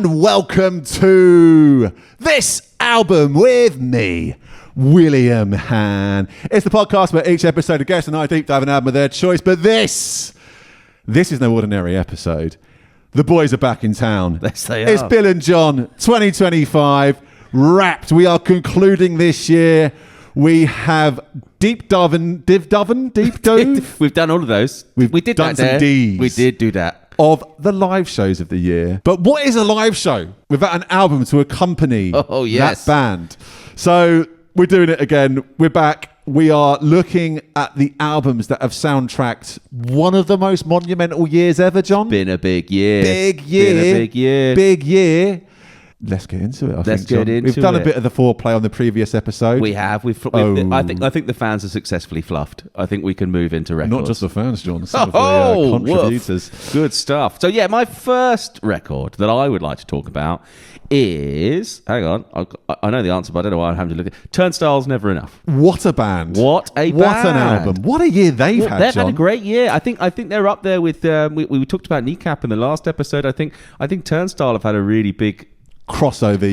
and welcome to This Album with me, William Han. It's the podcast where each episode a guest and I deep dive an album of their choice, but this is no ordinary episode. The boys are back in town. Yes, they are. It's Bill and John, 2025, wrapped. We are concluding this year. We have deep dove. We've done all of those. We did done that some there. Ds. We did do that. Of the live shows of the year. But what is a live show without an album to accompany that band? So we're doing it again. We're back. We are looking at the albums that have soundtracked one of the most monumental years ever, John. Been a big year. Big year. Let's get into it. We've done a bit of the foreplay on the previous episode. We have. I think the fans are successfully fluffed. I think we can move into records. Not just the fans, John. Some of the contributors. Woof. Good stuff. So yeah, my first record that I would like to talk about is, hang on, I know the answer, but I don't know why I'm having to look at Turnstile's Never Enough. What a band. What an album. What a year they've had, They've John. had a great year. I think they're up there with, we talked about Kneecap in the last episode. I think Turnstile have had a really big crossover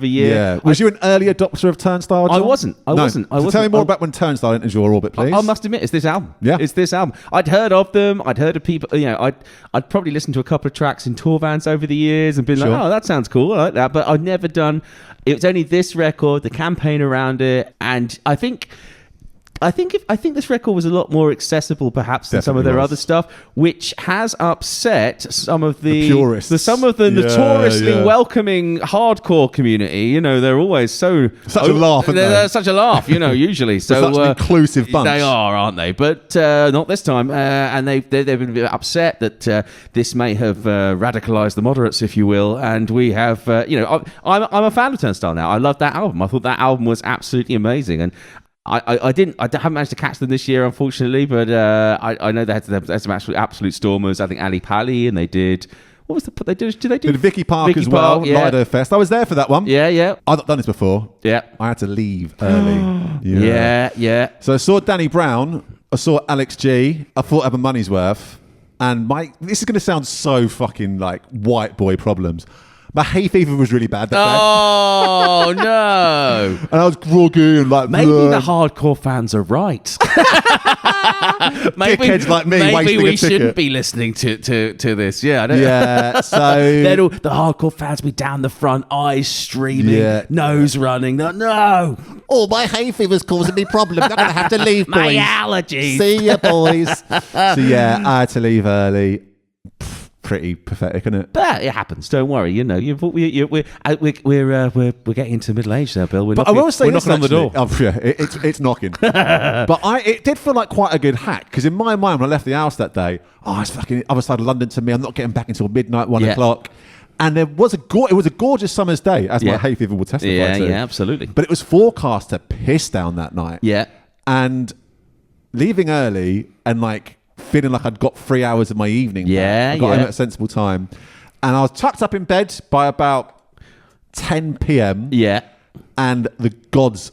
year. Yeah. Was you an early adopter of Turnstile, John? I wasn't. So tell me more about when Turnstile entered your orbit, please. I must admit, it's this album. Yeah. It's this album. I'd heard of them. I'd heard of people, I'd probably listened to a couple of tracks in tour vans over the years and been like, oh, that sounds cool. I like that. But I'd never done, it was only this record, the campaign around it. And I think this record was a lot more accessible, perhaps, than some of their other stuff, which has upset some of the purists, some of the notoriously welcoming hardcore community. They're always such a laugh. They're such a laugh, usually. So such an inclusive bunch. They are, aren't they? But not this time. And they've been a bit upset that this may have radicalized the moderates, if you will. And we have, I'm a fan of Turnstile now. I love that album. I thought that album was absolutely amazing. And I haven't managed to catch them this year, unfortunately, but I know they had some absolute stormers. I think Ali Pali, and they did. What was they did? Did they do Vicky Park as well? Lido Fest. I was there for that one. Yeah. I've not done this before. Yeah, I had to leave early. Yeah. So I saw Danny Brown. I saw Alex G. I thought I had my money's worth. And this is going to sound so fucking like white boy problems. My hay fever was really bad that day. Oh, no. And I was groggy and like... Maybe the hardcore fans are right. Dickheads like me maybe wasting we a ticket. shouldn't be listening to this. Yeah, I don't Yeah, so... Then the hardcore fans be down the front, eyes streaming, nose running. No. Oh, my hay fever's causing me problems. I'm going to have to leave, boys. My allergies. See ya, boys. So yeah, I had to leave early. Pretty pathetic, isn't it? But it happens. Don't worry. We're getting into middle age now, Bill. I will say, we're knocking on the door. Oh, yeah, it's knocking. But it did feel like quite a good hack because in my mind when I left the house that day, it's fucking other side of London to me. I'm not getting back until midnight, 1 o'clock. And it was a gorgeous summer's day, as my hay fever will testify to. Yeah, absolutely. But it was forecast to piss down that night. Yeah, and leaving early and feeling like I'd got 3 hours of my evening. I got home at a sensible time. And I was tucked up in bed by about 10 p.m. Yeah. And the gods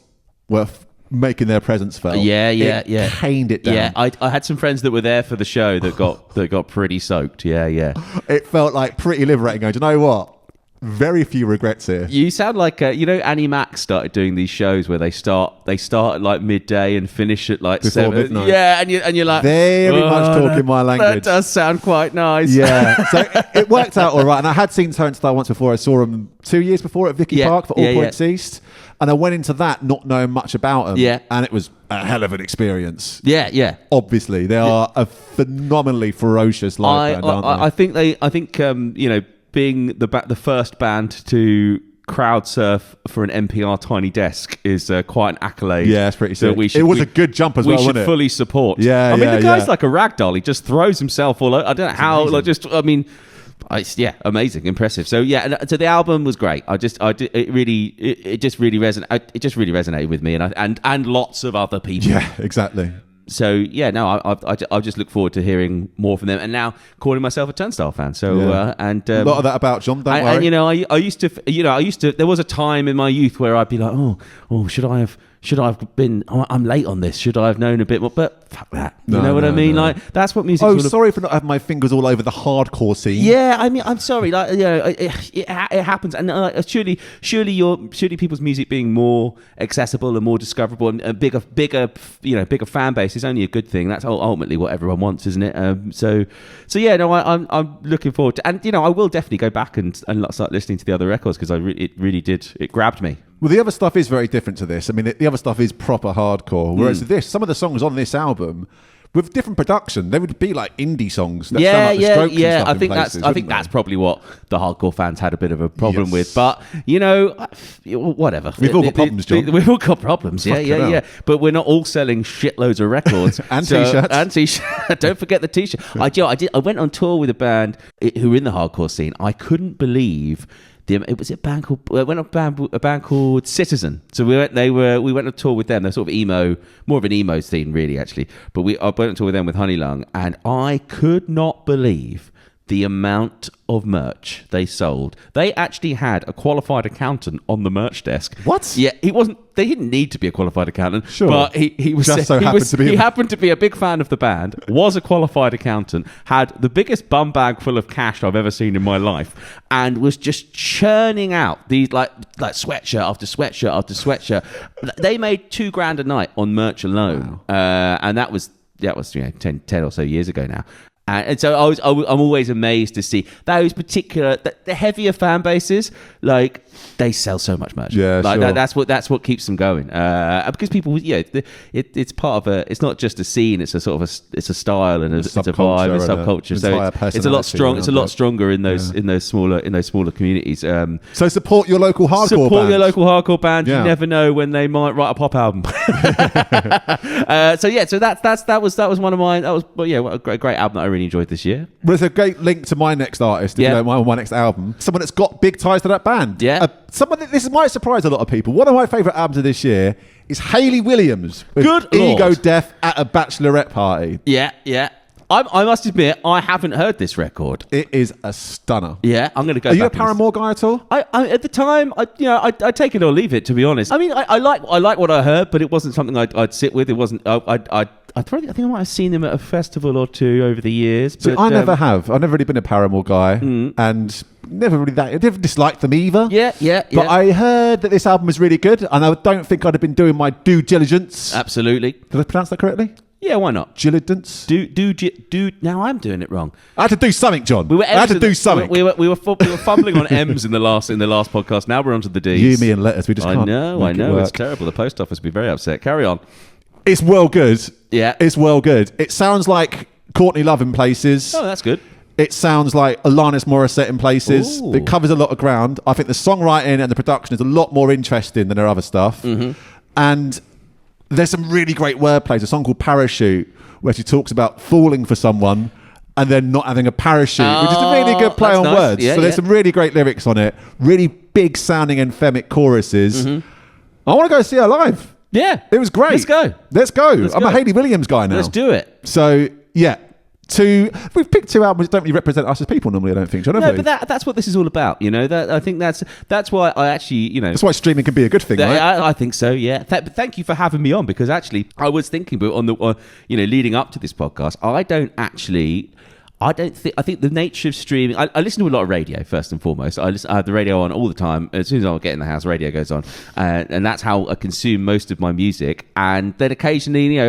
were making their presence felt. It caned it down. Yeah, I had some friends that were there for the show that got pretty soaked. Yeah. It felt like pretty liberating going, do you know what? Very few regrets here. You sound like Annie Mac started doing these shows where they start at like midday and finish at like before 7. Midnight. Yeah, and you're like very much talking my language. That does sound quite nice. Yeah, so it worked out all right. And I had seen Turnstile once before. I saw them 2 years before at Vicky Park for All Points East, and I went into that not knowing much about them. Yeah, and it was a hell of an experience. Yeah. Obviously, they are a phenomenally ferocious live band, aren't they? I think being the first band to crowd surf for an NPR Tiny Desk is quite an accolade. Yeah, it's pretty sick. It was a good jump as well, wasn't it? We should fully support. Yeah, the guy's like a ragdoll. He just throws himself all over. I don't know how. Amazing, impressive. So so the album was great. It just really resonated with me and lots of other people. Yeah, exactly. So yeah, no, I just look forward to hearing more from them, and now calling myself a Turnstile fan. So and a lot of that about John. Don't worry. And I used to. There was a time in my youth where I'd be like, oh, should I have been? I'm late on this. Should I have known a bit more? But fuck that. You know what I mean? No. Like that's what music. Sorry for not having my fingers all over the hardcore scene. Yeah, I mean, I'm sorry. Like, it happens, and surely people's music being more accessible and more discoverable and a bigger fan base is only a good thing. That's ultimately what everyone wants, isn't it? So yeah, no, I'm looking forward to, and I will definitely go back and start listening to the other records because it grabbed me. Well, the other stuff is very different to this. I mean, the other stuff is proper hardcore, whereas some of the songs on this album, with different production, they would be like indie songs. That sound like the Strokes and stuff I think that's probably what the hardcore fans had a bit of a problem with. But whatever. We've all got problems, John. We've all got problems. Yeah. But we're not all selling shitloads of records and t-shirts. And t-shirts. Don't forget the t-shirt. I went on tour with a band who were in the hardcore scene. I couldn't believe. It was a band called Citizen. So we went on tour with them. They're sort of emo, more of an emo scene, really, actually. But I went on tour with them with Honey Lung, and I could not believe the amount of merch they sold. They actually had a qualified accountant on the merch desk. What? Yeah, he wasn't. They didn't need to be a qualified accountant. Sure, but he was. He happened to be a big fan of the band. Was a qualified accountant. Had the biggest bum bag full of cash I've ever seen in my life, and was just churning out these like sweatshirt after sweatshirt after sweatshirt. They made $2,000 a night on merch alone, and that was 10 or so years ago now. And so I'm always amazed to see those particular the heavier fan bases, like they sell so much merch. Yeah, like sure. that's what keeps them going. Because people, it's part of it's not just a scene. It's a sort of it's a style and it's a vibe, a subculture. So it's a lot strong. It's a lot stronger in those smaller communities. So support your local hardcore band. Yeah. You never know when they might write a pop album. So that was one of mine. That was what a great album that I really enjoyed this year. Well, it's a great link to my next artist, if you don't mind, my next album. Someone that's got big ties to that band. Yeah. This might surprise a lot of people. One of my favourite albums of this year is Hayley Williams with Ego Death at a Bachelorette Party. Yeah. I must admit, I haven't heard this record. It is a stunner. Yeah, I'm going to go. Are you a Paramore guy at all? I at the time, I'd take it or leave it. To be honest, I mean, I like what I heard, but it wasn't something I'd sit with. It wasn't. I think I might have seen them at a festival or two over the years. But, I never have. I've never really been a Paramore guy, and never disliked them either. Yeah. But I heard that this album was really good, and I don't think I'd have been doing my due diligence. Absolutely. Did I pronounce that correctly? Yeah, why not? Diligence. Do. Now I'm doing it wrong. I had to do something, John. I had to do something. We were fumbling on M's in the last podcast. Now we're onto the D's. You, me, and letters. We just can't. I know. It's terrible. The post office would be very upset. Carry on. It's well good. Yeah. It's well good. It sounds like Courtney Love in places. Oh, that's good. It sounds like Alanis Morissette in places. Ooh. It covers a lot of ground. I think the songwriting and the production is a lot more interesting than their other stuff. Mm-hmm. And there's some really great wordplay. There's a song called Parachute where she talks about falling for someone and then not having a parachute, which is a really good play on words. Yeah, so there's some really great lyrics on it, really big sounding anthemic choruses. Mm-hmm. I want to go see her live. Yeah. It was great. Let's go. I'm a Hayley Williams guy now. Let's do it. So, yeah. We've picked two albums that don't really represent us as people normally, I don't think. No, but that's what this is all about, I think that's why I actually, That's why streaming can be a good thing, right? I think so, yeah. But thank you for having me on, because actually I was thinking, but leading up to this podcast, I think the nature of streaming. I listen to a lot of radio first and foremost. I have the radio on all the time. As soon as I get in the house, radio goes on, and that's how I consume most of my music. And then occasionally,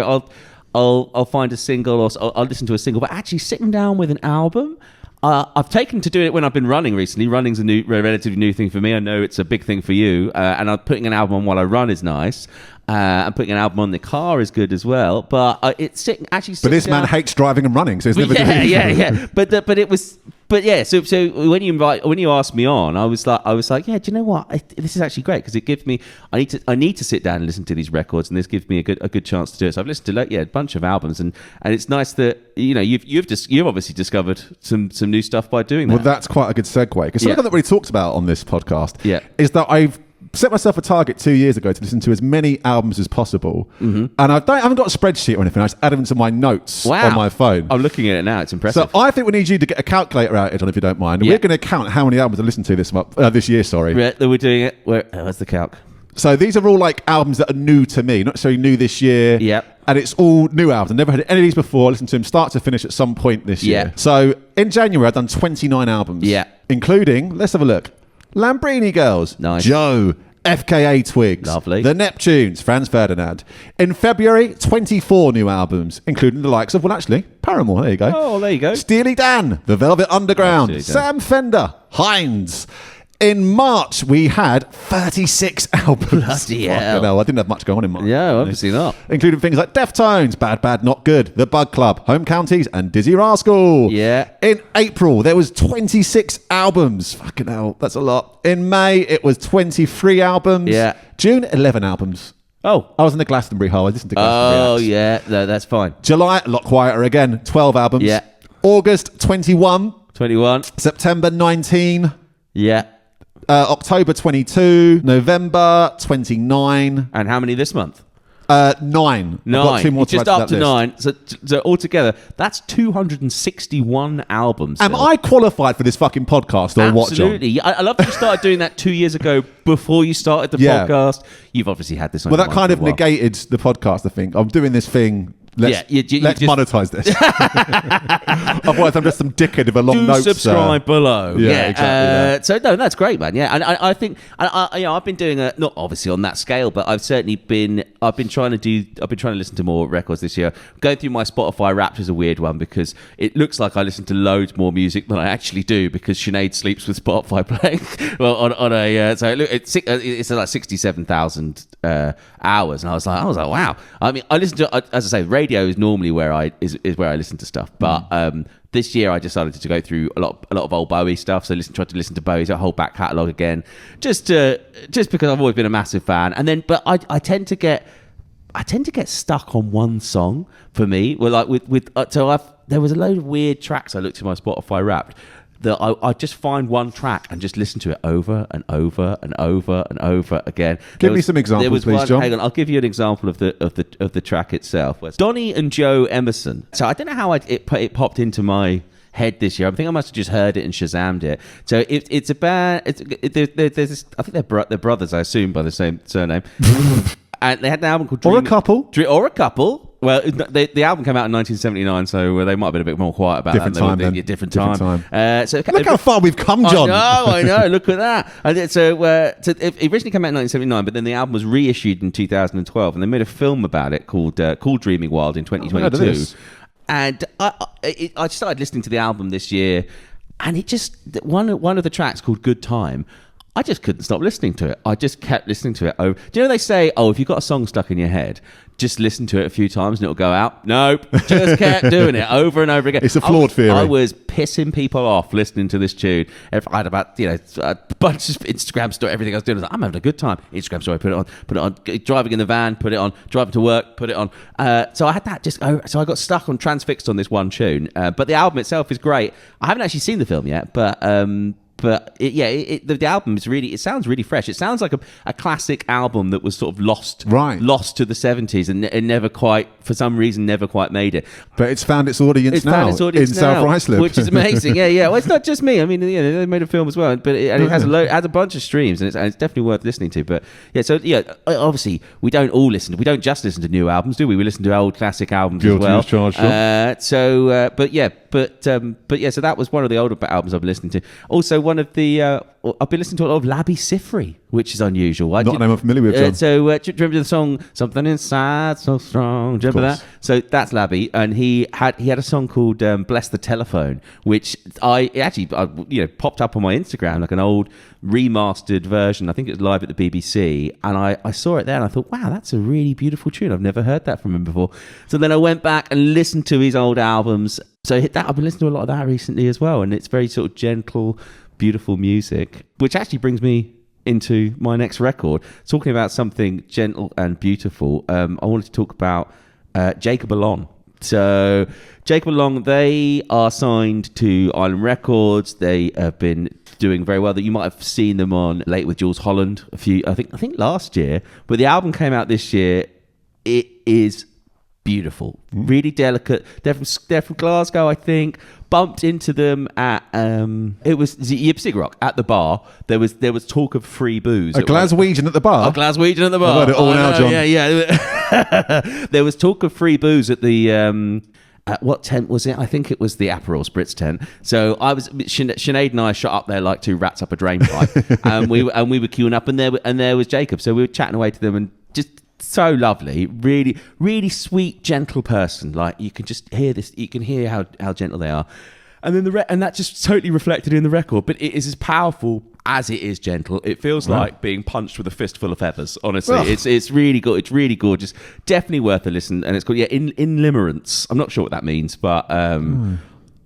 I'll find a single or I'll listen to a single. But actually, sitting down with an album, I've taken to doing it when I've been running recently. Running's a relatively new thing for me. I know it's a big thing for you. And I'm putting an album on while I run is nice. And putting an album on the car is good as well. But it's sitting. But this man hates driving and running, so it's never. Yeah. But yeah. So when you asked me on, I was like, yeah. Do you know what? This is actually great because it gives me. I need to sit down and listen to these records, and this gives me a good chance to do it. So I've listened to a bunch of albums, and it's nice that you've obviously discovered some new stuff by doing that. Well, that's quite a good segue because something that we talked about on this podcast is that I've set myself a target 2 years ago to listen to as many albums as possible. And I haven't got a spreadsheet or anything. I just add them to my notes on my phone. I'm looking at it now. It's impressive. So I think we need you to get a calculator out, John, if you don't mind. And we're going to count how many albums I listened to this year. Sorry. Yeah, we're doing it. Where's the calc? So these are all like albums that are new to me, not necessarily new this year. Yep. And it's all new albums. I've never heard any of these before. I listened to them start to finish at some point this year. So in January, I've done 29 albums. Yeah. Including, let's have a look, Lambrini Girls. Nice. Joe. FKA Twigs. Lovely. The Neptunes. Franz Ferdinand. In February, 24 new albums, including the likes of, well, actually, Paramore. There you go. Oh, there you go. Steely Dan. The Velvet Underground. Sam Fender. Heinz. In March, we had 36 albums. Bloody hell. No, I didn't have much going on in March. Yeah, obviously not. Including things like Deftones, Bad Bad Not Good, The Bug Club, Home Counties, and Dizzy Rascal. Yeah. In April, there was 26 albums. Fucking hell, that's a lot. In May, it was 23 albums. Yeah. June, 11 albums. Oh. I was in the Glastonbury Hole. I listened to Glastonbury. Oh, yeah. No, that's fine. July, a lot quieter again. 12 albums. Yeah. August, 21. 21. September, 19. Yeah. October 22, November 29. And how many this month? 9. 9. I've got 2 more to just add up to to that list. 9. So altogether, that's 261 albums. Am I qualified for this fucking podcast or what, John? Absolutely. I love that you started doing that 2 years ago before you started the podcast. You've obviously had this on Well, your that mind kind for of a while. negated the podcast, I think. I'm doing this thing. Let's just monetize this. Otherwise, I'm just some dickhead with a long notes. Subscribe below. Yeah, exactly. So no, that's great, man. Yeah, and I think I've been doing not obviously on that scale, but I've certainly been trying to listen to more records this year. Going through my Spotify Wrapped is a weird one because it looks like I listen to loads more music than I actually do because Sinead sleeps with Spotify playing. Well, on a so it's like 67,000 hours, and I was like wow. I mean, I listen to, as I say, radio is normally where I listen to stuff, but this year I decided to go through a lot of old Bowie stuff. So tried to listen to Bowie's whole back catalogue again, just because I've always been a massive fan. And then, but I tend to get stuck on one song for me. Well, like there was a load of weird tracks I looked at my Spotify Wrapped that I just find one track and just listen to it over and over and over and over again. Give me some examples, please, John. Hang on, I'll give you an example of the track itself. It's Donny and Joe Emerson. So I don't know how it popped into my head this year. I think I must have just heard it and Shazammed it. So it's a band. There's this, I think they're brothers, I assume, by the same surname. And they had an album called Or a Couple. Or a Couple. Well, the album came out in 1979, so they might have been a bit more quiet about different that. Time, Different time. So look how far we've come, John. I know. Look at that. And so it originally came out in 1979, but then the album was reissued in 2012, and they made a film about it called Dreaming Wild in 2022. And I started listening to the album this year, and it just one of the tracks called Good Time. I just couldn't stop listening to it. I just kept listening to it. Do you know they say, if you've got a song stuck in your head, just listen to it a few times and it'll go out? Nope. Just kept doing it over and over again. It's a flawed theory. I was pissing people off listening to this tune. I had about a bunch of Instagram story, everything I was doing. I was like, I'm having a good time. Instagram story, put it on. Driving in the van, put it on. Driving to work, put it on. So I had that so I got stuck on transfixed on this one tune. But the album itself is great. I haven't actually seen the film yet, but the album is really, it sounds really fresh. It sounds like a classic album that was sort of lost to the 70s and never quite, for some reason, never quite made it. But it's found its audience now in South Ruislip. Which is amazing. Yeah. Well, it's not just me. I mean, they made a film as well, but it has a bunch of streams and it's definitely worth listening to. But obviously we don't just listen to new albums, do we? We listen to old classic albums as well. So that was one of the older albums I've been listening to. Also, I've been listening to a lot of Labi Siffre, which is unusual. Not a name I'm familiar with, John. Do you remember the song "Something Inside So Strong"? Do you remember that? So that's Labi, and he had a song called "Bless the Telephone," which I popped up on my Instagram, like an old remastered version. I think it was live at the BBC, and I saw it there, and I thought, wow, that's a really beautiful tune. I've never heard that from him before. So then I went back and listened to his old albums. So I've been listening to a lot of that recently as well, and it's very sort of gentle, beautiful music, which actually brings me into my next record. Talking about something gentle and beautiful, I wanted to talk about Jacob Alon So Jacob and Long, they are signed to Island Records. They have been doing very well. That you might have seen them on Late with Jules Holland I think last year. But the album came out this year. It is beautiful, really delicate. They're from Glasgow, I think. Bumped into them at it was Ypsic Rock at the bar. There was talk of free booze. A Glaswegian at the bar. A Glaswegian at the bar. I've heard it all now, John. Yeah. There was talk of free booze at the. At what tent was it? I think it was the Aperol Spritz tent. So Sinead and I shot up there like two rats up a drain pipe, and we were queuing up, and there was Jacob. So we were chatting away to them, and just so lovely, really, really sweet, gentle person. Like you can just hear this, you can hear how gentle they are, and then and that just totally reflected in the record. But it is as powerful as it is gentle. It feels like being punched with a fistful of feathers. Honestly, it's really good. It's really gorgeous. Definitely worth a listen. And it's called In Limerence. I'm not sure what that means, but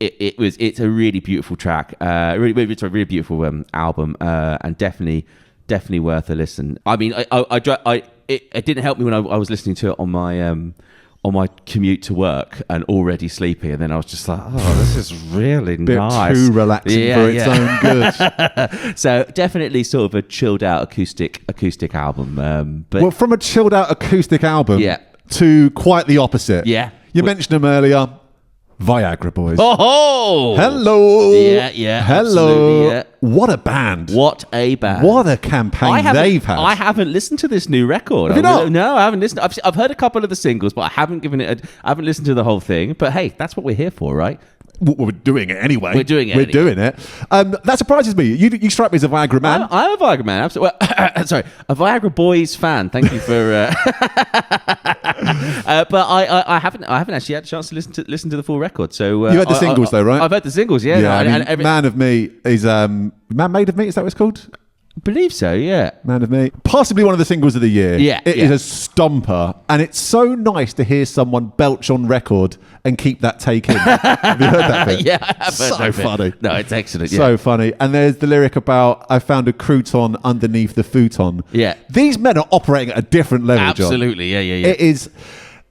it's a really beautiful track. It's a really beautiful album, and definitely worth a listen. I mean, it didn't help me when I was listening to it on my commute to work and already sleepy, and then I was just like, oh, this is really nice. Too relaxing for its own good. So definitely sort of a chilled out acoustic album. But well, from a chilled out acoustic album to quite the opposite. Yeah. You mentioned them earlier. Viagra Boys. Oh! Hello! Yeah. Hello! Yeah. What a band. What a band. What a campaign they've had. I haven't listened to this new record. Have you not? No, I haven't listened. I've heard a couple of the singles, but I haven't listened to the whole thing. But hey, that's what we're here for, right? We're doing it anyway. We're doing it. That surprises me. You strike me as a Viagra man. I'm a Viagra man. Absolutely. Well, sorry, a Viagra Boys fan. Thank you for. But I haven't actually had a chance to listen to the full record. So you heard the singles though, right? I've heard the singles. Yeah. Yeah. Man of Me is Man Made of Me. Is that what it's called? I believe so, yeah. Man of Me. Possibly one of the singles of the year. Yeah. It is a stomper. And it's so nice to hear someone belch on record and keep that take in. Have you heard that bit? Yeah, I have So funny. No, it's excellent. Yeah. So funny. And there's the lyric about, I found a crouton underneath the futon. Yeah. These men are operating at a different level, John. Absolutely, yeah. It is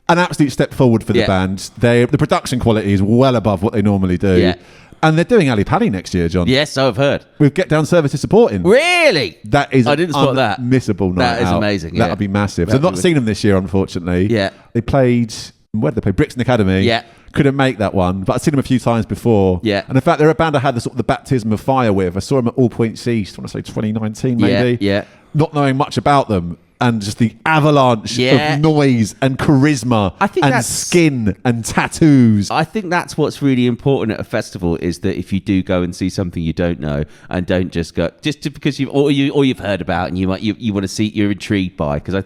an absolute step forward for the band. The production quality is well above what they normally do. Yeah. And they're doing Ali Pali next year, John. Yes, so I've heard. With Get Down Services supporting. Really? That is I didn't spot that. Unmissable night That is out. amazing. That would be massive. So I've not seen them this year, unfortunately. Yeah. They played, where did they play? Brixton Academy. Yeah. Couldn't make that one, but I've seen them a few times before. Yeah. And in fact, they're a band I had the baptism of fire with. I saw them at All Points East, I want to say 2019 maybe. Yeah. Not knowing much about them. And just the avalanche of noise and charisma and skin and tattoos. I think that's what's really important at a festival is that if you do go and see something you don't know and don't just go because you've heard about and you want to see, you're intrigued by, because I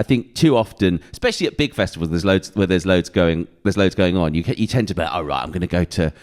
think too often, especially at big festivals, there's loads going on. You tend to be like, oh right, I'm going to go to.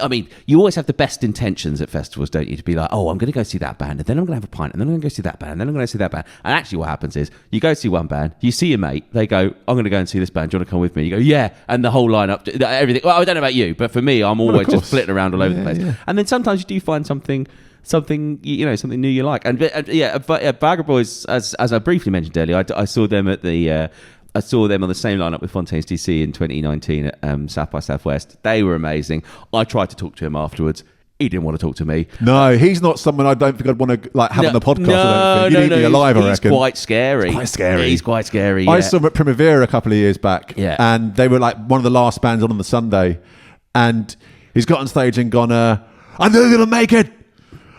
I mean, you always have the best intentions at festivals, don't you? To be like, oh, I'm going to go see that band, and then I'm going to have a pint, and then I'm going to go see that band, and then I'm going to see that band. And actually what happens is, you go see one band, you see your mate, they go, I'm going to go and see this band, do you want to come with me? You go, yeah, and the whole lineup, everything. Well, I don't know about you, but for me, I'm always just flitting around all over the place. Yeah. And then sometimes you do find something something new you like. And Viagra Boys, as I briefly mentioned earlier, I saw them at the... I saw them on the same lineup with Fontaine's DC in 2019 at South by Southwest. They were amazing. I tried to talk to him afterwards. He didn't want to talk to me. No, he's not someone I don't think I'd want to have on the podcast. I don't think. He'd eat me alive, I reckon. He's quite scary. He's quite scary. I saw him at Primavera a couple of years back, and they were like one of the last bands on the Sunday. And he's got on stage and gone, I'm nearly going to make it.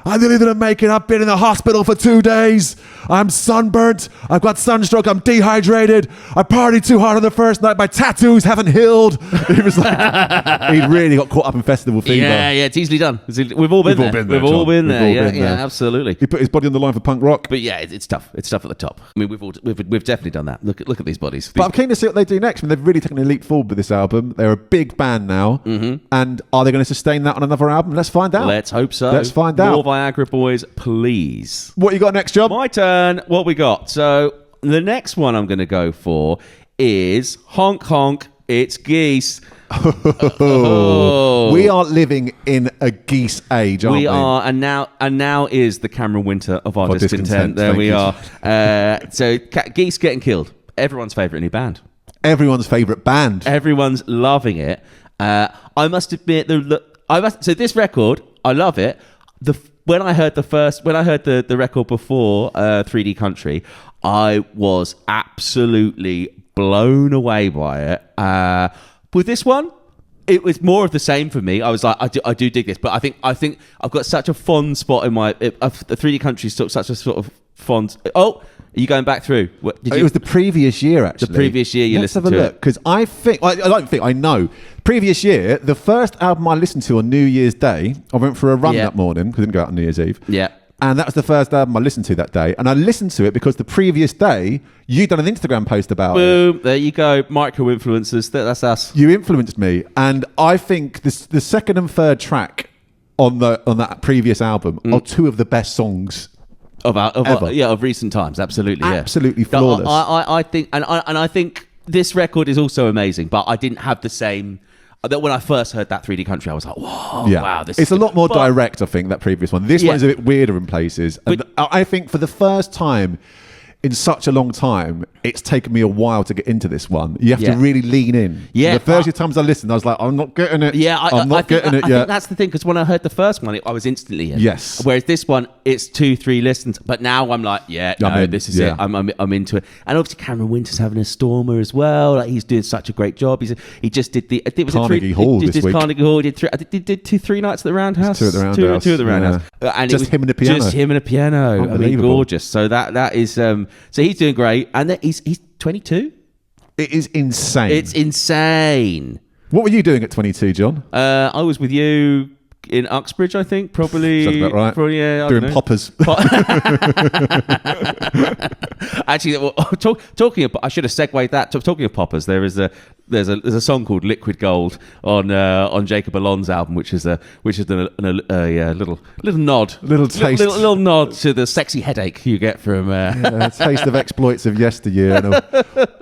I'm nearly going to make it. I've been in the hospital for 2 days. I'm sunburnt. I've got sunstroke. I'm dehydrated. I partied too hard on the first night. My tattoos haven't healed. He was like, he really got caught up in festival fever. Yeah, it's easily done. We've all been there. We've all been there. Yeah, absolutely. He put his body on the line for punk rock. But yeah, it's tough. It's tough at the top. I mean, we've definitely done that. Look at these bodies. But I'm keen to see what they do next. I mean, they've really taken a leap forward with this album. They're a big band now. Mm-hmm. And are they going to sustain that on another album? Let's find out. Let's hope so. Let's find out. More Viagra Boys, please. What you got next, John? My turn. What we got? So the next one I'm going to go for is Honk Honk. It's Geese. Oh. We are living in a Geese age, aren't we? We are, and now is the Cameron Winter of our discontent. There we are. So Geese getting killed. Everyone's favourite new band. everyone's favourite band. Everyone's loving it. I must admit, so this record, I love it. When I heard the record before 3D Country, I was absolutely blown away by it. With this one, it was more of the same for me. I was like, I do dig this, but I think I've got such a fond spot in my the 3D Country took such a sort of fond. Oh, are you going back through? It was the previous year, actually. The previous year you listened to it. Let's have a look, because I know. Previous year, the first album I listened to on New Year's Day, I went for a run that morning, because I didn't go out on New Year's Eve. Yeah. And that was the first album I listened to that day. And I listened to it because the previous day, you'd done an Instagram post about it. Boom, there you go. Micro-influencers, that's us. You influenced me. And I think the second and third track on that previous album are two of the best songs of recent times. Absolutely, yeah. Absolutely flawless. I think, and I think this record is also amazing, but I didn't have the same... That when I first heard that 3D Country, I was like, whoa, wow. It's a lot more direct, I think, that previous one. This one is a bit weirder in places. And I think for the first time in such a long time, it's taken me a while to get into this one. You have to really lean in. Yeah. The first few times I listened, I was like, I'm not getting it. Yeah, I'm not getting it yet. I think that's the thing, because when I heard the first one, I was instantly in. Yes. Whereas this one, it's 2-3 listens. But now I'm like, this is it. I'm into it. And obviously Cameron Winter's having a stormer as well. Like, he's doing such a great job. He just did the... It was Carnegie Hall this week. Carnegie Hall. He did 2-3 nights at the Roundhouse. 2 at the Roundhouse. Two at the Roundhouse. And just him and the piano. Just him and a piano. I mean, gorgeous. So that is... So he's doing great. And he's 22. It is insane. It's insane. What were you doing at 22, John? I was with you in Uxbridge, I think, probably. Sounds about right. Probably, yeah, doing poppers. Actually, talking of, I should have segued that. Talking of poppers, there's a song called "Liquid Gold" on Jacob Alon's album, which is a little nod, little nod to the sexy headache you get from a taste of exploits of yesteryear.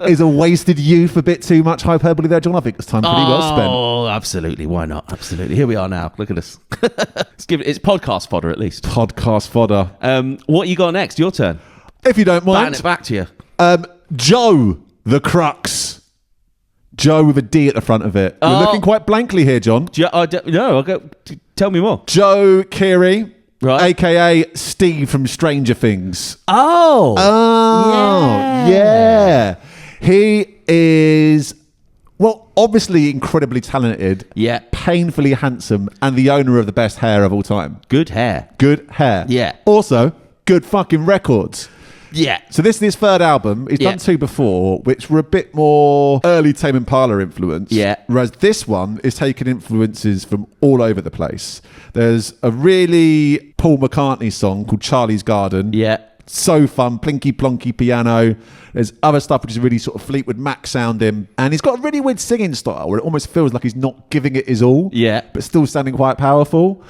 Is a wasted youth a bit too much hyperbole there, John? I think it's time pretty well spent. Oh, absolutely. Why not? Absolutely. Here we are now. Look at us. It's podcast fodder at least. Podcast fodder. What you got next? Your turn. If you don't mind. Batting it back to you. Joe the Crux. Joe with a D at the front of it. You're looking quite blankly here, John. No, tell me more. Joe Keery, right? AKA Steve from Stranger Things. Oh, yeah. He is, well, obviously incredibly talented. Yeah. Painfully handsome, and the owner of the best hair of all time. Good hair. Yeah. Also, good fucking records. Yeah. So this is his third album. He's done 2 before, which were a bit more early Tame Impala influence. Yeah. Whereas this one is taking influences from all over the place. There's a really Paul McCartney song called Charlie's Garden. Yeah. So fun, plinky plonky piano. There's other stuff which is really sort of Fleetwood Mac sounding. And he's got a really weird singing style where it almost feels like he's not giving it his all. Yeah. But still sounding quite powerful.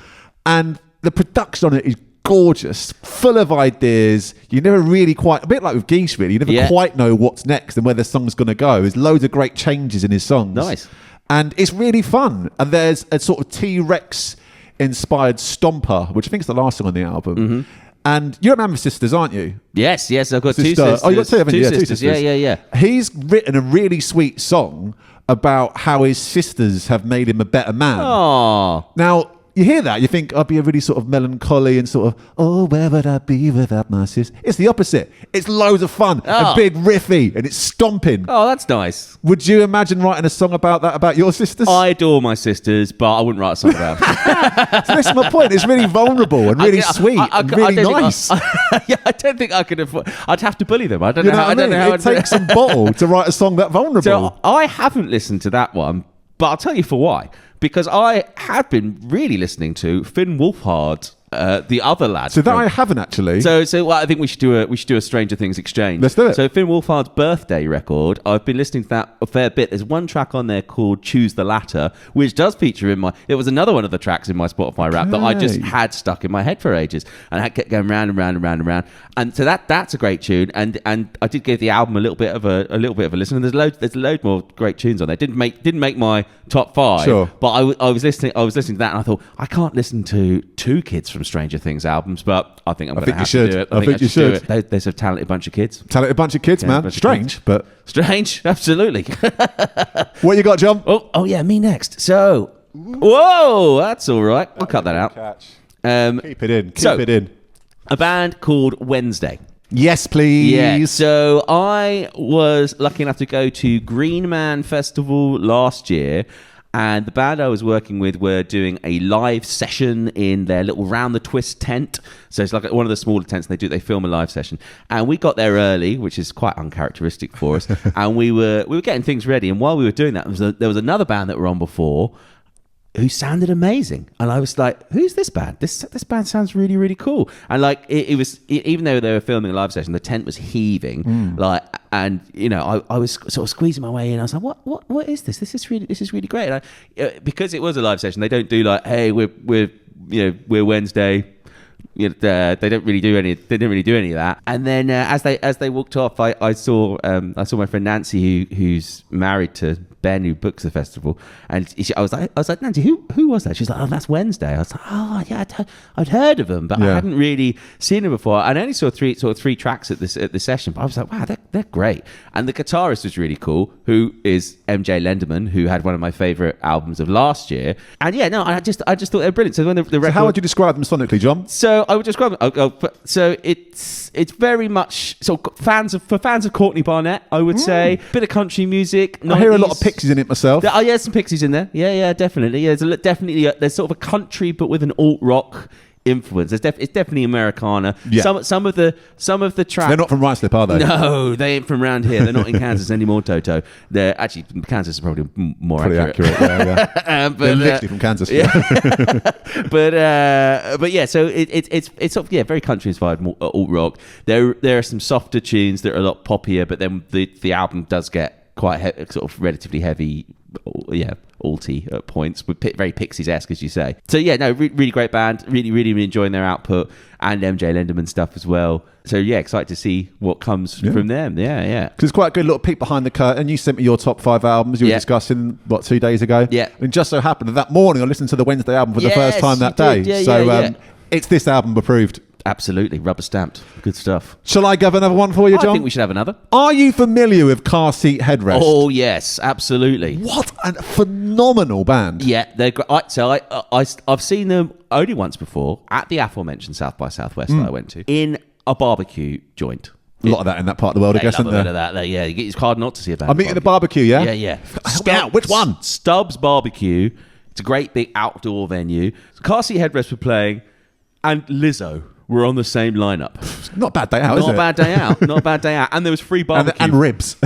And the production on it is gorgeous, full of ideas. You never really quite, a bit like with Geese really, you never quite know what's next and where the song's going to go. There's loads of great changes in his songs. Nice. And it's really fun. And there's a sort of T-Rex inspired Stomper, which I think is the last song on the album. Mm-hmm. And you're Mammoth Sisters, aren't you? Yes, I've got 2 sisters. Oh, you got 2, haven't you? 2 sisters. Yeah. He's written a really sweet song about how his sisters have made him a better man. Oh. Now, you hear that, you think I'd be a really sort of melancholy and sort of, oh, where would I be without my sis? It's the opposite. It's loads of fun and big riffy and it's stomping. Oh, that's nice. Would you imagine writing a song about that, about your sisters? I adore my sisters, but I wouldn't write a song about them. So this is my point. It's really vulnerable and really sweet and really nice. I don't think I could afford. I'd have to bully them. I don't know how. It takes some bottle to write a song that vulnerable. So I haven't listened to that one, but I'll tell you for why. Because I have been really listening to Finn Wolfhard, the other lad. So that I haven't actually. So well, I think we should do a Stranger Things exchange. Let's do it. So Finn Wolfhard's birthday record, I've been listening to that a fair bit. There's one track on there called "Choose the Latter," which does feature in my. It was another one of the tracks in my Spotify rap that I just had stuck in my head for ages, and I kept going round and round and round and round. And so that's a great tune. And I did give the album a little bit of a listen. And there's loads more great tunes on there. Didn't make my top 5. Sure. But I was listening to that, and I thought I can't listen to 2 kids from some Stranger Things albums, but I think I'm going to have to do it. I think you should. They're a talented bunch of kids. Talented bunch of kids, man. Strange, but... Strange, absolutely. What you got, John? Oh yeah, me next. So, whoa, that's all right. We'll cut that out. Keep it in. Keep it in. A band called Wednesday. Yes, please. Yeah. So I was lucky enough to go to Green Man Festival last year, and the band I was working with were doing a live session in their little Round the Twist tent. So it's like one of the smaller tents. They film a live session, and we got there early, which is quite uncharacteristic for us. And we were getting things ready. And while we were doing that, there was another band that were on before who sounded amazing, and I was like, "Who's this band? This band sounds really, really cool." And like it was, even though they were filming a live session, the tent was heaving, and I was sort of squeezing my way in. I was like, "What is this? This is really great." And because it was a live session, they don't do like, "Hey, we're Wednesday." They didn't really do any of that. And then as they walked off, I saw my friend Nancy, who's married to Ben, who books the festival, and I was like, Nancy, who was that? She's like, oh, that's Wednesday. I was like, oh yeah, I'd heard of them, but I hadn't really seen them before. And I only saw three tracks at the session, but I was like, wow, they're great. And the guitarist was really cool, who is MJ Lenderman, who had one of my favorite albums of last year. And yeah, no, I just thought they were brilliant. So when the record, so how would you describe them sonically, John? So I would describe them. So it's very much fans of Courtney Barnett, I would say. Bit of country music. 90s. I hear a lot of Pixies in it myself. Oh yeah, some Pixies in there. Yeah, definitely. Yeah, there's sort of a country but with an alt rock influence. It's definitely Americana. Yeah. Some of the tracks. They're not from Ruislip, are they? No, they ain't from around here. They're not in Kansas anymore, Toto. They're actually Kansas is probably more accurate. Yeah. But they're literally from Kansas. Yeah. but yeah, so it's sort of very country inspired alt rock. There are some softer tunes that are a lot poppier, but then the album does get quite sort of relatively heavy, alty at points, with very Pixies-esque, as you say. So yeah, no, really great band. Really enjoying their output, and MJ Lenderman stuff as well. So yeah, excited to see what comes from them. Yeah. Because it's quite a good little peek behind the curtain. You sent me your top 5 albums you were discussing, 2 days ago? Yeah. And just so happened that morning I listened to the Wednesday album for the first time that day. It's this album approved. Absolutely, rubber stamped. Good stuff. Shall I give another one for you, John? I think we should have another. Are you familiar with Car Seat Headrest? Oh yes, absolutely. What a phenomenal band! Yeah, they're great. So I've seen them only once before at the aforementioned South by Southwest that I went to, in a barbecue joint. A lot of that in that part of the world, I guess, isn't there? A bit of that. Yeah, it's hard not to see a band. I'm eating a barbecue, yeah? Yeah. Scout, which one? Stubbs Barbecue. It's a great big outdoor venue. Car Seat Headrest were playing, and Lizzo were on the same lineup. Not a bad day out, is it? Not a bad day out. And there was free barbecue. And ribs.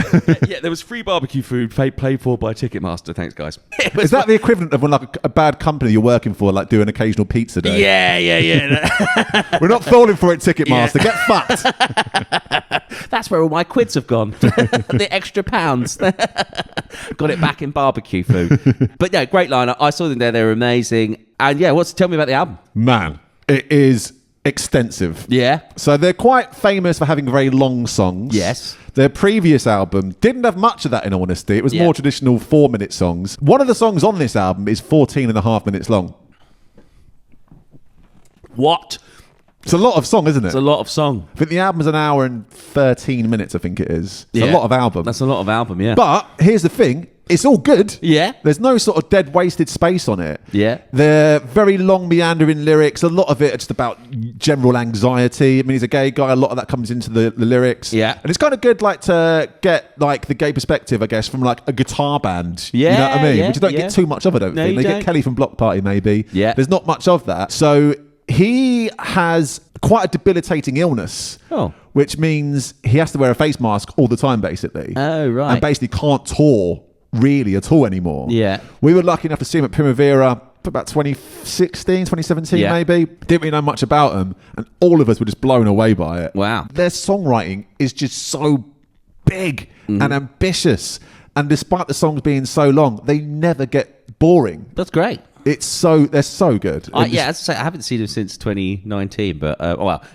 Yeah, there was free barbecue food paid for by Ticketmaster. Thanks, guys. Is that the equivalent of when a bad company you're working for do an occasional pizza day? Yeah. We're not falling for it, Ticketmaster. Get fucked. That's where all my quids have gone. The extra pounds. Got it back in barbecue food. But no, great lineup. I saw them there. They were amazing. And yeah, tell me about the album. Man, it is extensive. Yeah. So they're quite famous for having very long songs. Yes. Their previous album didn't have much of that, in all honesty. It was more traditional 4-minute songs. One of the songs on this album is 14.5 minutes long. What? It's a lot of song, isn't it? It's a lot of song. I think the album's an hour and 13 minutes, I think it is. It's a lot of album. That's a lot of album, yeah. But here's the thing. It's all good. Yeah. There's no sort of dead, wasted space on it. Yeah. They're very long, meandering lyrics. A lot of it are just about general anxiety. I mean, he's a gay guy. A lot of that comes into the lyrics. Yeah. And it's kind of good, to get, the gay perspective, I guess, from, a guitar band. Yeah. You know what I mean? Yeah, Which you don't get too much of, I don't think. They get Kelly from Block Party, maybe. Yeah. There's not much of that. So he has quite a debilitating illness. Oh. Which means he has to wear a face mask all the time, basically. Oh, right. And basically can't tour really at all anymore. Yeah. We were lucky enough to see him at Primavera about 2016, 2017 maybe. Didn't really know much about him, and all of us were just blown away by it. Wow. Their songwriting is just so big and ambitious, and despite the songs being so long, they never get boring. That's great. they're so good. As I say, I haven't seen them since 2019, but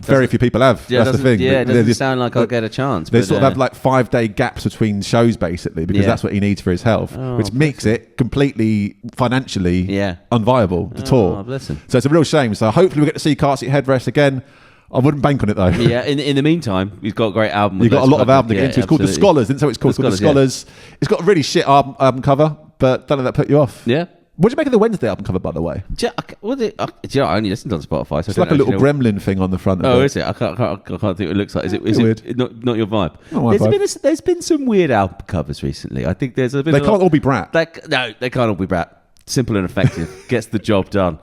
very few people have. Yeah, that's the thing. Yeah, it doesn't sound like I'll get a chance. They sort of have like 5-day gaps between shows, basically, because that's what he needs for his health, which makes it completely financially unviable to tour. Listen. So it's a real shame. So hopefully we get to see Car Seat Headrest again. I wouldn't bank on it though. Yeah. In the meantime, he's got a great album. You've got a lot of album to get into. It's called The Scholars. Didn't say what it's called. The Scholars. Yeah. It's got a really shit album cover, but don't let that put you off. Yeah. What do you make of the Wednesday album cover, by the way? I only listened on Spotify. So it's like a little gremlin thing on the front of it. Is it? I can't think what it looks like. Is it weird? Not your vibe? Not my vibe. There's been some weird album covers recently. I think there's a bit. They can't all be Brat. No, they can't all be Brat. Simple and effective. Gets the job done.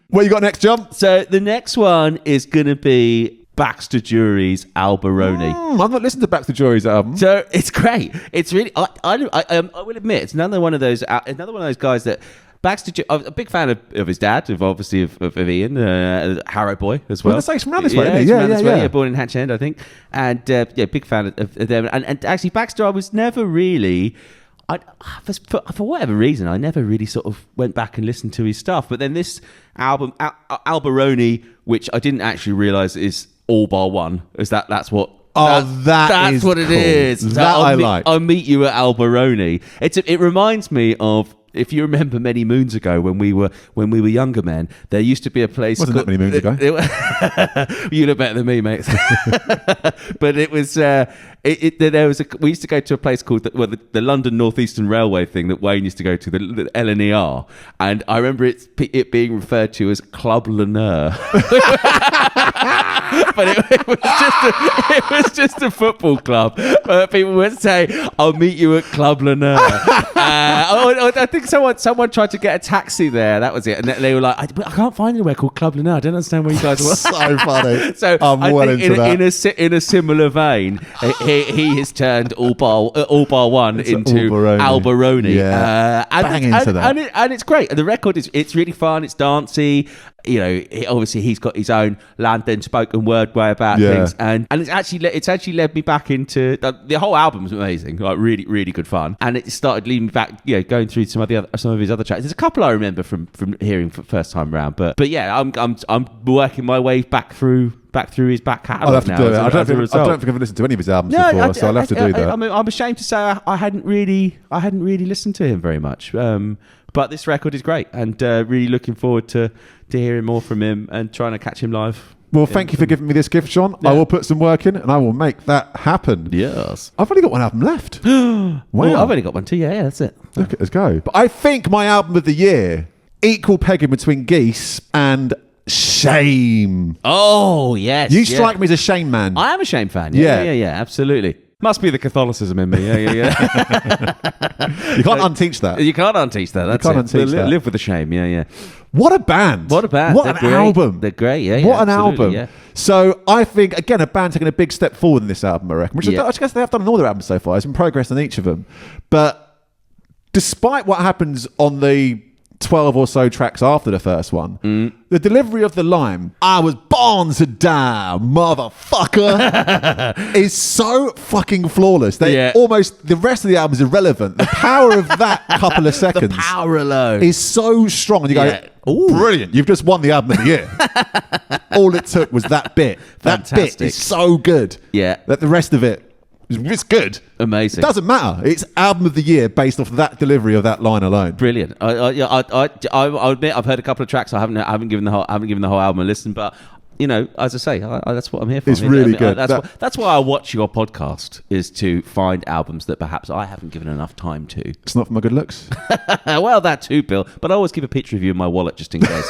What you got next, John? So the next one is going to be Baxter Jury's Alberoni. I've not listened to Baxter Jury's album. So it's great. It's really. I will admit, it's another one of those guys that. Baxter, I'm a big fan of his dad, obviously of Ian, Harrow Boy as well. Well, he's from around this way, isn't he? Yeah. Born in Hatch End, I think. And big fan of them. And actually, Baxter, I was never really... for whatever reason, I never really sort of went back and listened to his stuff. But then this album, Alberoni, which I didn't actually realise is all bar one, is that's what... that's what it is. That I like. I'll meet you at Alberoni. It reminds me of... If you remember many moons ago when we were younger men, there used to be a place. Wasn't that many moons ago? You look better than me, mate. But it was. We used to go to a place called the London North Eastern Railway thing that Wayne used to go to, the LNER, and I remember it being referred to as Club Laneur. But it was just a football club. People would say, "I'll meet you at Club Laneur." I think someone tried to get a taxi there. That was it, and they were like, "I can't find anywhere called Club Laneur. I don't understand where you guys were." So funny. So I'm well into that. In a similar vein, he has turned all bar one into Alberoni. Yeah, bang into that, and it's great. The record it's really fun. It's dancey. You know, obviously he's got his own London spoken word way about things, and it's actually led me back into the whole album's amazing, like really really good fun, and it started leading me back, going through some of his other tracks. There's a couple I remember from hearing for first time around, but yeah, I'm working my way back through his back catalogue. I'll have to do it. I don't think I've listened to any of his albums before, so I'll have to do that. I'm ashamed to say I hadn't really listened to him very much. But this record is great, and really looking forward to hearing more from him and trying to catch him live. Well, thank you for giving me this gift, John. Yeah. I will put some work in, and I will make that happen. Yes. I've only got one album left. Wow. Well, I've only got one too. Yeah, that's it. Look, let's go. But I think my album of the year, equal pegging between Geese and Shame. Oh, yes. You strike me as a Shame man. I am a Shame fan. Yeah, absolutely. Must be the Catholicism in me. Yeah. You can't unteach that. You can't unteach that. That's live with the shame. Yeah. What a band. What an album. They're great. Yeah. What an album. Yeah. So I think, again, a band taking a big step forward in this album, I reckon, which I guess they have done in all their albums so far. There's been progress on each of them. But despite what happens on the 12 or so tracks after the first one, the delivery of the line, "I was born to die, motherfucker," is so fucking flawless. Almost the rest of the album is irrelevant. The power of that couple of seconds, the power alone, is so strong. And you go, "Ooh, brilliant! You've just won the album of the year." All it took was that bit. Fantastic. That bit is so good. Yeah, that the rest of it. It's good. Amazing. It doesn't matter. It's album of the year based off that delivery of that line alone. Brilliant. I admit I've heard a couple of tracks. I haven't given the whole album a listen, but as I say, that's what I'm here for. It's really good. That's why I watch your podcast, is to find albums that perhaps I haven't given enough time to. It's not for my good looks. Well, that too, Bill. But I always keep a picture of you in my wallet just in case.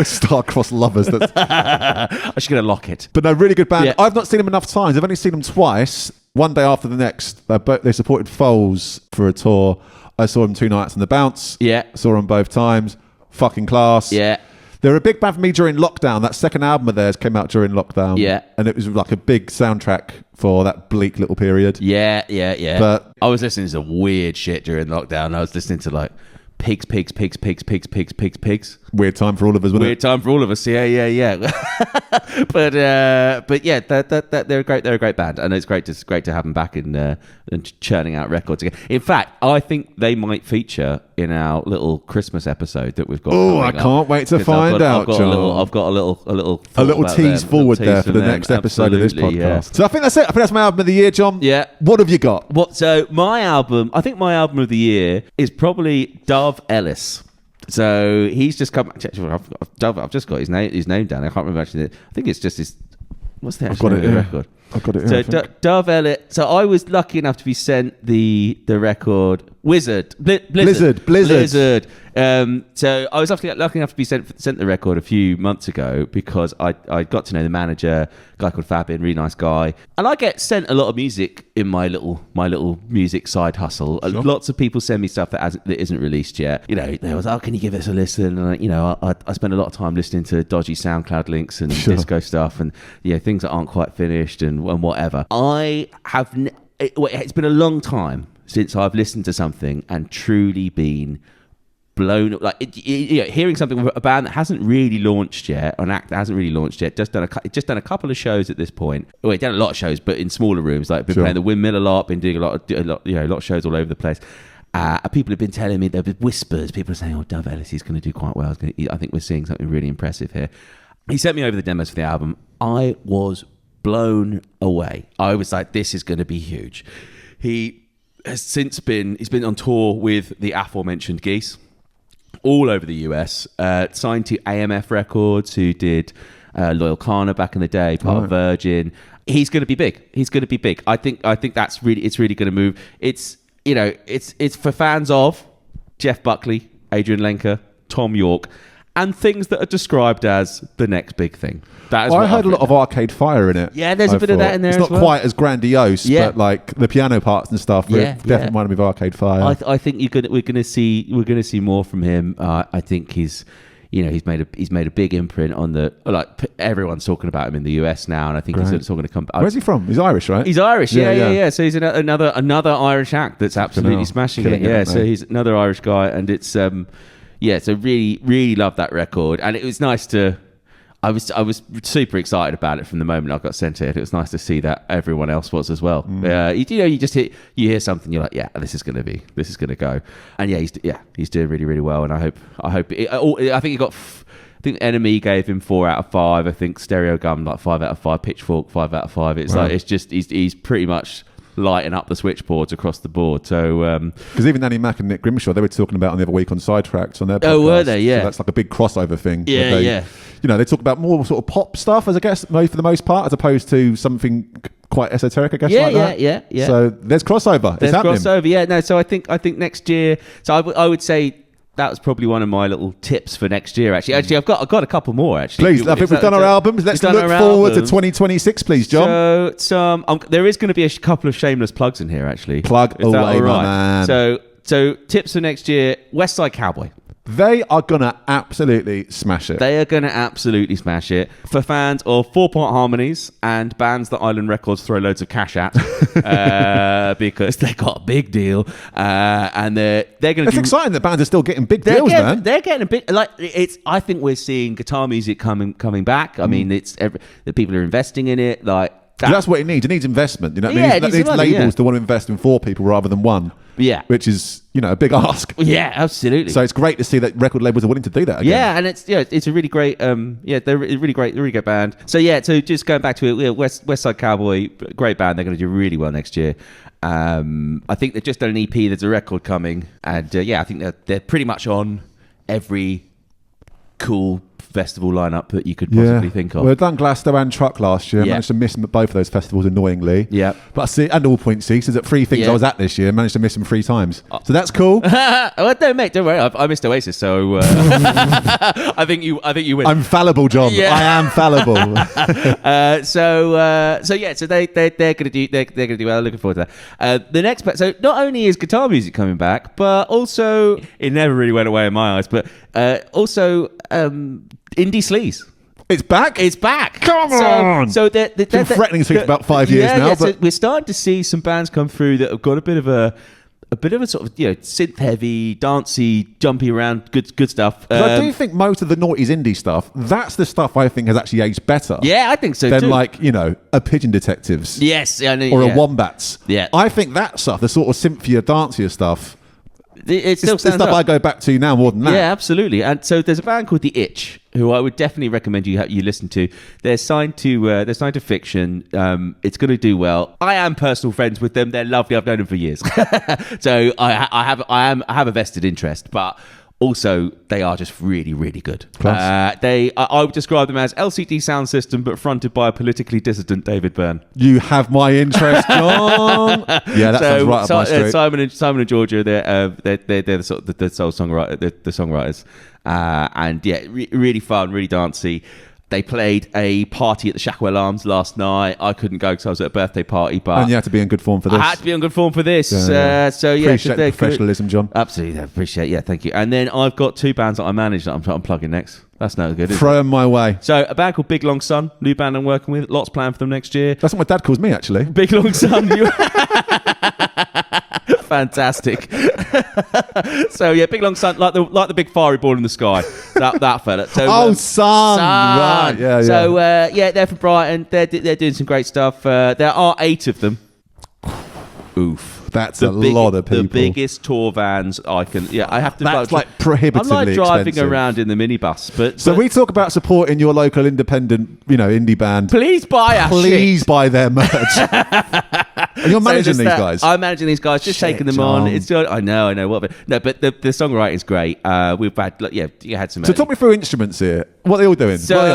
Star-crossed lovers. I should get a locket. But no, really good band. Yeah. I've not seen them enough times. I've only seen them twice. One day after the next. They supported Foles for a tour. I saw them 2 nights on the Bounce. Yeah. Saw them both times. Fucking class. Yeah. They were a big band for me during lockdown. That second album of theirs came out during lockdown. Yeah. And it was like a big soundtrack for that bleak little period. Yeah. But I was listening to some weird shit during lockdown. I was listening to like pigs. Weird time for all of us, wasn't it? Weird time for all of us. Yeah. but yeah, they're a great band, and it's great to have them back and churning out records again. In fact, I think they might feature in our little Christmas episode that we've got. Oh, I can't wait to find out, John. I've got a little tease forward there for the next episode of this podcast. Yeah. So I think that's it. I think that's my album of the year, John. Yeah. What have you got? So I think my album of the year is probably Dove Ellis. So he's just come. I've just got his name down. I can't remember actually. I think it's just his. What's the actual name of the record? I've got it here. So Dove Ellis. So I was lucky enough to be sent the record Blizzard. So I was lucky enough to be sent the record a few months ago because I got to know the manager, a guy called Fabin, really nice guy, and I get sent a lot of music in my little music side hustle. Sure. Lots of people send me stuff that isn't released yet. They was, can you give us a listen? And I spend a lot of time listening to dodgy SoundCloud links and disco stuff and things that aren't quite finished and whatever. It's been a long time since I've listened to something and truly been blown up. Like hearing something with a band that hasn't really launched yet, or an act that hasn't really launched yet, just done a couple of shows at this point. Well, done a lot of shows, but in smaller rooms. Like been playing the Windmill a lot, been doing a lot of shows all over the place. People have been telling me, there have been whispers. People are saying, "Oh, Dove Ellis, he's going to do quite well. I think we're seeing something really impressive here." He sent me over the demos for the album. I was blown away. I was like, "This is going to be huge." He's been on tour with the aforementioned Geese all over the US, signed to AMF Records, who did Loyal Kana back in the day, part of Virgin. He's going to be big. I think it's really going to move. It's for fans of Jeff Buckley, Adrian Lenker, Tom York, and things that are described as the next big thing. I heard a lot of Arcade Fire in it. Yeah, there's a bit of that in there. It's not quite as grandiose, but like the piano parts and stuff. Definitely reminded me of Arcade Fire. I think we're going to see more from him. I think he's made a big imprint on everyone's talking about him in the US now, and I think he's going to come. Where's he from? He's Irish, right? He's Irish. Yeah. So he's another Irish act that's absolutely smashing it. Yeah. So he's another Irish guy, and it's so really, really love that record, and it was nice to. I was super excited about it from the moment I got sent it. It was nice to see that everyone else was as well. You just you hear something, you're like, yeah, this is going to go, and he's doing really, really well. And I think Enemy gave him 4 out of 5. I think Stereo Gum 5 out of 5. Pitchfork 5 out of 5. It's he's pretty much lighting up the switchboards across the board. So because even Nanny Mac and Nick Grimshaw, they were talking about on the other week on Sidetracks on their podcast. Oh, were they? Yeah. So that's like a big crossover thing. Yeah. They talk about more sort of pop stuff, as I guess, for the most part, as opposed to something quite esoteric, I guess. Yeah. So there's crossover. There's crossover. Yeah. No. So I think next year. So I would say. That was probably one of my little tips for next year. Actually, I've got a couple more. Actually, please. I think we've done our albums. Let's look forward to 2026, please, John. So there is going to be a couple of shameless plugs in here. Actually, plug away, my man. So tips for next year: West Side Cowboy. They are going to absolutely smash it. For fans of 4-part harmonies and bands that Island Records throw loads of cash at because they got a big deal. And they're going to. It's exciting that bands are still getting big deals, man. They're getting a big. I think we're seeing guitar music coming back. I mean, the people are investing in it. That's what it needs. It needs investment. It needs labels to want to invest in 4 people rather than 1. Yeah, which is a big ask. Yeah, absolutely. So it's great to see that record labels are willing to do that again. Yeah, and it's a really great they're a really great band. So just going back to it, West Side Cowboy, great band. They're going to do really well next year. I think they've just done an EP. There's a record coming, and I think they're pretty much on every cool festival lineup that you could possibly think of. We've done Glasgow and Truck last year. I managed to miss both of those festivals annoyingly. Yeah. But I see, and All Point Six is at 3 things I was at this year. I managed to miss them 3 times. So that's cool. Well, no, mate, don't worry. I missed Oasis, so I think you win. I'm fallible, John. Yeah. I am fallible. So they're gonna do well. Looking forward to that. The next, so not only is guitar music coming back, but also it never really went away in my eyes, but also indie sleaze. It's back? It's back. Come on! So they're threatening to take about 5 years now. But so we're starting to see some bands come through that have got a bit of a a bit of a sort of synth heavy, dancey, jumpy around, good stuff. I do think most of the noughties indie stuff, that's the stuff I think has actually aged better. Yeah, I think so than too. like a Pigeon Detectives. Yes, I know, or a Wombats. Yeah, I think that stuff, the sort of synthier, dancier stuff. It's still stuff I go back to now more than that. Yeah, absolutely. And so there's a band called The Itch, who I would definitely recommend you listen to. They're signed to Fiction. It's going to do well. I am personal friends with them. They're lovely. I've known them for years, so I have a vested interest. But also, they are just really, really good. I would describe them as LCD sound system, but fronted by a politically dissident David Byrne. You have my interest, John. Yeah, that sounds right up my street. Simon and Georgia, they're the soul songwriter, the songwriters, and yeah, really fun, really dancey. They played a party at the Shackwell Arms last night. I couldn't go because I was at a birthday party, but and you had to be in good form for this. I had to be in good form for this. Appreciate the professionalism, John. Absolutely, appreciate. Yeah, thank you. And then I've got 2 bands that I manage that I'm plugging next. That's no good. Throw them my way. So a band called Big Long Sun, new band I'm working with. Lots planned for them next year. That's what my dad calls me, actually. Big Long Sun. Fantastic. So yeah, Big Long Sun, like the big fiery ball in the sky. That fella. So, Sun. Right. Yeah. So they're from Brighton. They're doing some great stuff. There are 8 of them. Oof. That's a lot of people. The biggest tour vans I can. Yeah, I have to. That's like prohibitively I'm like driving expensive. around in the minibus. But we talk about supporting your local independent, indie band. Please buy our Please buy their merch. And you're managing these guys. I'm managing these guys, just taking them on. I know what. No, but the songwriting's great. We've had you had some. So talk me through instruments here. What are they all doing? So what are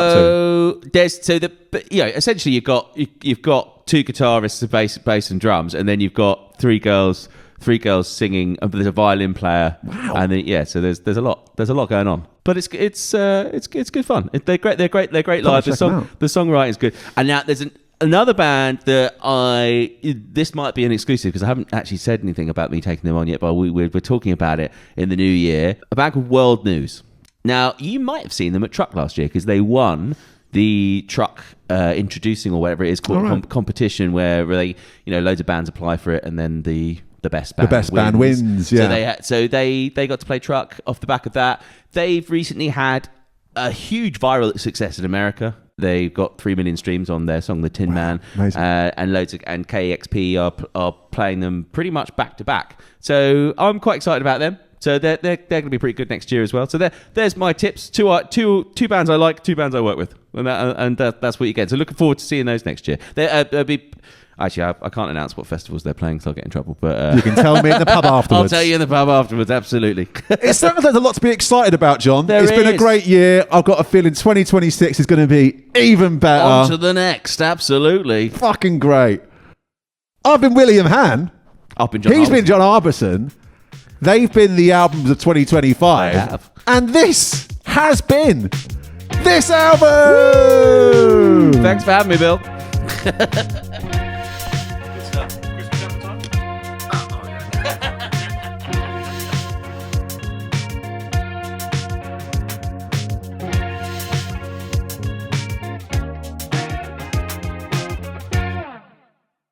they up to? Essentially you've got 2 guitarists, a bass and drums, and then you've got 3 girls singing. There's a violin player. Wow. And then, so there's a lot going on. But it's good fun. They're great live. The songwriting's good. And now there's another band that this might be an exclusive because I haven't actually said anything about me taking them on yet, but we're talking about it in the new year. A band called World News. Now you might have seen them at Truck last year because they won the Truck introducing or whatever it is called competition where they loads of bands apply for it and then the best band wins. Yeah. So they got to play Truck off the back of that. They've recently had a huge viral success in America. They've got 3 million streams on their song "The Tin Man," and KEXP are playing them pretty much back to back. So I'm quite excited about them. So they're going to be pretty good next year as well. So there's my tips. Two bands I like, 2 bands I work with, and that's what you get. So looking forward to seeing those next year. They'll be. Actually, I can't announce what festivals they're playing, so I'll get in trouble. But you can tell me in the pub afterwards. I'll tell you in the pub afterwards, absolutely. It sounds like there's a lot to be excited about, John. It's been a great year. I've got a feeling 2026 is going to be even better. On to the next, absolutely. Fucking great. I've been William Han. I've been John He's Harbison. been John Harbison. They've been the albums of 2025. I have. And this has been this album. Thanks for having me, Bill.